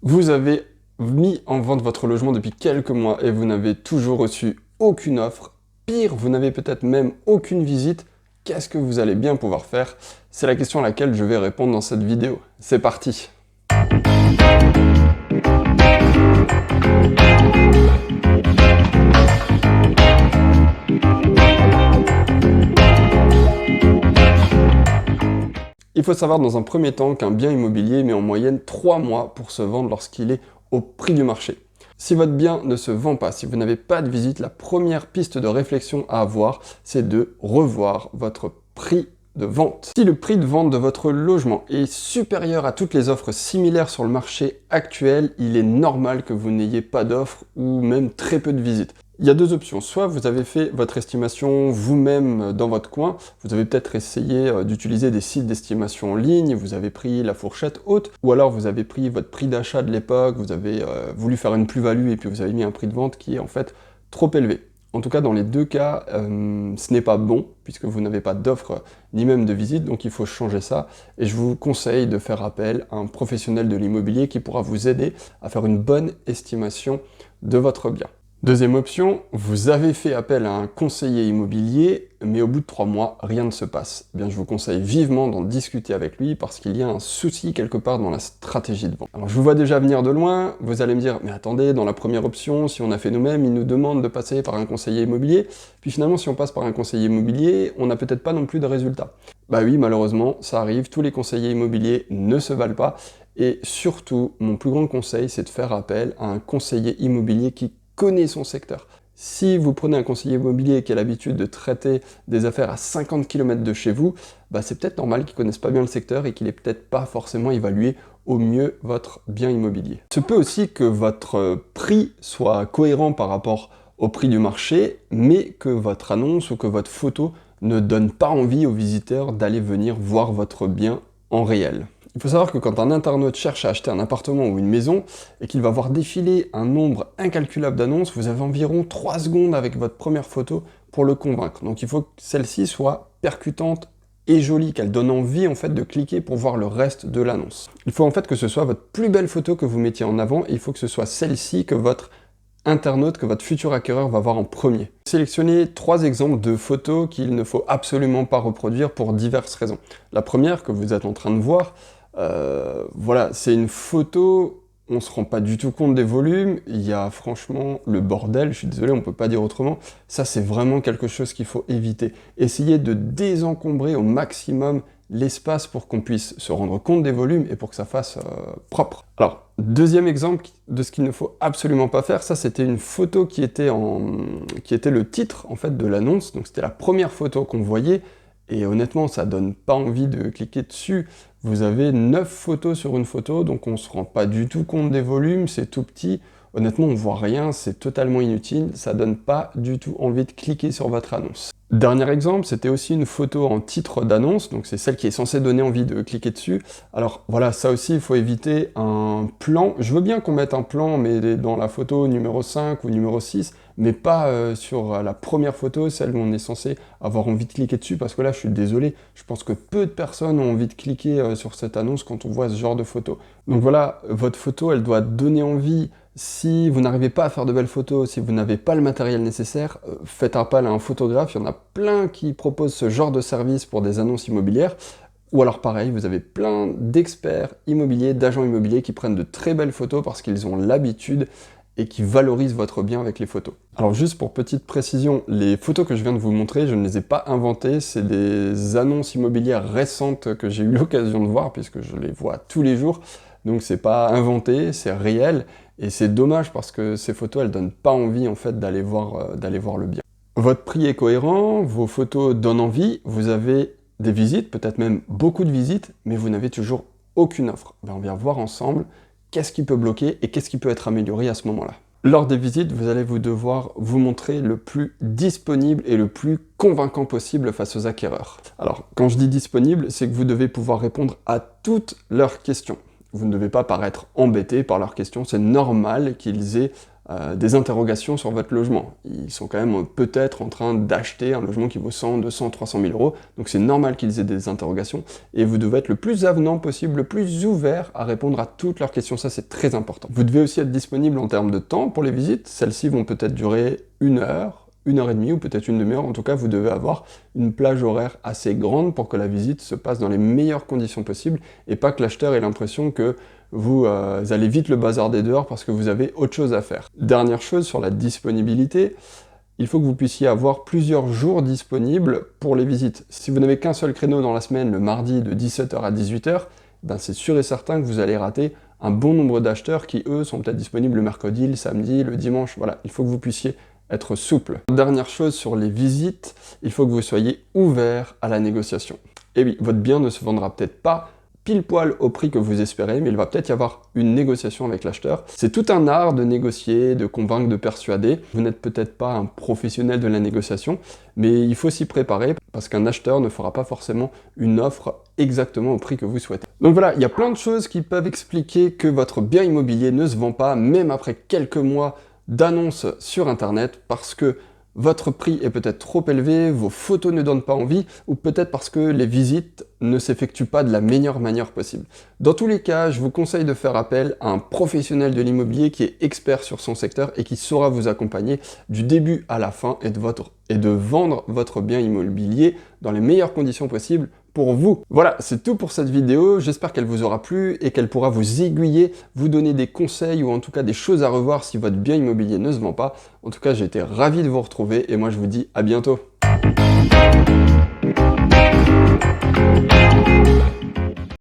Vous avez mis en vente votre logement depuis quelques mois et vous n'avez toujours reçu aucune offre. Pire, vous n'avez peut-être même aucune visite. Qu'est-ce que vous allez bien pouvoir faire? C'est la question à laquelle je vais répondre dans cette vidéo. C'est parti! Il faut savoir dans un premier temps qu'un bien immobilier met en moyenne 3 mois pour se vendre lorsqu'il est au prix du marché. Si votre bien ne se vend pas, si vous n'avez pas de visite, la première piste de réflexion à avoir, c'est de revoir votre prix de vente. Si le prix de vente de votre logement est supérieur à toutes les offres similaires sur le marché actuel, il est normal que vous n'ayez pas d'offres ou même très peu de visites. Il y a deux options, soit vous avez fait votre estimation vous-même dans votre coin, vous avez peut-être essayé d'utiliser des sites d'estimation en ligne, vous avez pris la fourchette haute, ou alors vous avez pris votre prix d'achat de l'époque, vous avez voulu faire une plus-value et puis vous avez mis un prix de vente qui est en fait trop élevé. En tout cas, dans les deux cas, ce n'est pas bon, puisque vous n'avez pas d'offre ni même de visite, donc il faut changer ça. Et je vous conseille de faire appel à un professionnel de l'immobilier qui pourra vous aider à faire une bonne estimation de votre bien. Deuxième option, vous avez fait appel à un conseiller immobilier, mais au bout de 3 mois, rien ne se passe. Eh bien, je vous conseille vivement d'en discuter avec lui parce qu'il y a un souci quelque part dans la stratégie de vente. Alors, je vous vois déjà venir de loin, vous allez me dire, mais attendez, dans la première option, si on a fait nous-mêmes, il nous demande de passer par un conseiller immobilier, puis finalement, si on passe par un conseiller immobilier, on n'a peut-être pas non plus de résultats. Bah oui, malheureusement, ça arrive, tous les conseillers immobiliers ne se valent pas, et surtout, mon plus grand conseil, c'est de faire appel à un conseiller immobilier qui connaît son secteur. Si vous prenez un conseiller immobilier qui a l'habitude de traiter des affaires à 50 km de chez vous, bah c'est peut-être normal qu'il ne connaisse pas bien le secteur et qu'il n'ait peut-être pas forcément évalué au mieux votre bien immobilier. Il se peut aussi que votre prix soit cohérent par rapport au prix du marché, mais que votre annonce ou que votre photo ne donne pas envie aux visiteurs d'aller venir voir votre bien en réel. Il faut savoir que quand un internaute cherche à acheter un appartement ou une maison et qu'il va voir défiler un nombre incalculable d'annonces, vous avez environ 3 secondes avec votre première photo pour le convaincre. Donc il faut que celle-ci soit percutante et jolie, qu'elle donne envie en fait de cliquer pour voir le reste de l'annonce. Il faut en fait que ce soit votre plus belle photo que vous mettiez en avant et il faut que ce soit celle-ci que votre internaute, que votre futur acquéreur va voir en premier. Sélectionnez 3 exemples de photos qu'il ne faut absolument pas reproduire pour diverses raisons. La première que vous êtes en train de voir, voilà, c'est une photo, on se rend pas du tout compte des volumes, il y a franchement le bordel, je suis désolé, on peut pas dire autrement, ça c'est vraiment quelque chose qu'il faut éviter. Essayez de désencombrer au maximum l'espace pour qu'on puisse se rendre compte des volumes et pour que ça fasse propre. Alors, deuxième exemple de ce qu'il ne faut absolument pas faire, ça c'était une photo qui était le titre en fait de l'annonce, donc c'était la première photo qu'on voyait, et honnêtement ça donne pas envie de cliquer dessus. Vous avez 9 photos sur une photo, donc on se rend pas du tout compte des volumes, c'est tout petit, honnêtement on voit rien, c'est totalement inutile, ça donne pas du tout envie de cliquer sur votre annonce. Dernier exemple, c'était aussi une photo en titre d'annonce, donc c'est celle qui est censée donner envie de cliquer dessus. Alors voilà, ça aussi, il faut éviter un plan. Je veux bien qu'on mette un plan, mais dans la photo numéro 5 ou numéro 6, mais pas sur la première photo, celle où on est censé avoir envie de cliquer dessus, parce que là, je suis désolé, je pense que peu de personnes ont envie de cliquer sur cette annonce quand on voit ce genre de photo. Donc voilà, votre photo, elle doit donner envie. Si vous n'arrivez pas à faire de belles photos, si vous n'avez pas le matériel nécessaire, faites appel à un photographe. Il y en a plein qui proposent ce genre de service pour des annonces immobilières. Ou alors pareil, vous avez plein d'experts immobiliers, d'agents immobiliers qui prennent de très belles photos parce qu'ils ont l'habitude et qui valorisent votre bien avec les photos. Alors juste pour petite précision, les photos que je viens de vous montrer, je ne les ai pas inventées, c'est des annonces immobilières récentes que j'ai eu l'occasion de voir puisque je les vois tous les jours. Donc c'est pas inventé, c'est réel, et c'est dommage parce que ces photos, elles donnent pas envie en fait d'aller voir le bien. Votre prix est cohérent, vos photos donnent envie, vous avez des visites, peut-être même beaucoup de visites, mais vous n'avez toujours aucune offre. Ben, on vient voir ensemble qu'est-ce qui peut bloquer et qu'est-ce qui peut être amélioré à ce moment-là. Lors des visites, vous allez devoir vous montrer le plus disponible et le plus convaincant possible face aux acquéreurs. Alors, quand je dis disponible, c'est que vous devez pouvoir répondre à toutes leurs questions. Vous ne devez pas paraître embêté par leurs questions, c'est normal qu'ils aient des interrogations sur votre logement. Ils sont quand même peut-être en train d'acheter un logement qui vaut 100, 200, 300 000 euros, donc c'est normal qu'ils aient des interrogations, et vous devez être le plus avenant possible, le plus ouvert à répondre à toutes leurs questions, ça c'est très important. Vous devez aussi être disponible en termes de temps pour les visites, celles-ci vont peut-être durer 1 heure et demie, ou peut-être une demi-heure, en tout cas vous devez avoir une plage horaire assez grande pour que la visite se passe dans les meilleures conditions possibles, et pas que l'acheteur ait l'impression que vous allez vite le bazarder dehors parce que vous avez autre chose à faire. Dernière chose sur la disponibilité, il faut que vous puissiez avoir plusieurs jours disponibles pour les visites. Si vous n'avez qu'un seul créneau dans la semaine, le mardi de 17 h à 18 h, ben c'est sûr et certain que vous allez rater un bon nombre d'acheteurs qui, eux, sont peut-être disponibles le mercredi, le samedi, le dimanche. Voilà, il faut que vous puissiez être souple. Dernière chose sur les visites, il faut que vous soyez ouvert à la négociation. Et oui, votre bien ne se vendra peut-être pas pile poil au prix que vous espérez, mais il va peut-être y avoir une négociation avec l'acheteur. C'est tout un art de négocier, de convaincre, de persuader. Vous n'êtes peut-être pas un professionnel de la négociation, mais il faut s'y préparer parce qu'un acheteur ne fera pas forcément une offre exactement au prix que vous souhaitez. Donc voilà, il y a plein de choses qui peuvent expliquer que votre bien immobilier ne se vend pas, même après quelques mois d'annonces sur internet, parce que votre prix est peut-être trop élevé, vos photos ne donnent pas envie, ou peut-être parce que les visites ne s'effectuent pas de la meilleure manière possible. Dans tous les cas, je vous conseille de faire appel à un professionnel de l'immobilier qui est expert sur son secteur et qui saura vous accompagner du début à la fin et de vendre votre bien immobilier dans les meilleures conditions possibles pour vous. Voilà, c'est tout pour cette vidéo, j'espère qu'elle vous aura plu et qu'elle pourra vous aiguiller, vous donner des conseils ou en tout cas des choses à revoir si votre bien immobilier ne se vend pas. En tout cas, j'ai été ravi de vous retrouver et moi je vous dis à bientôt.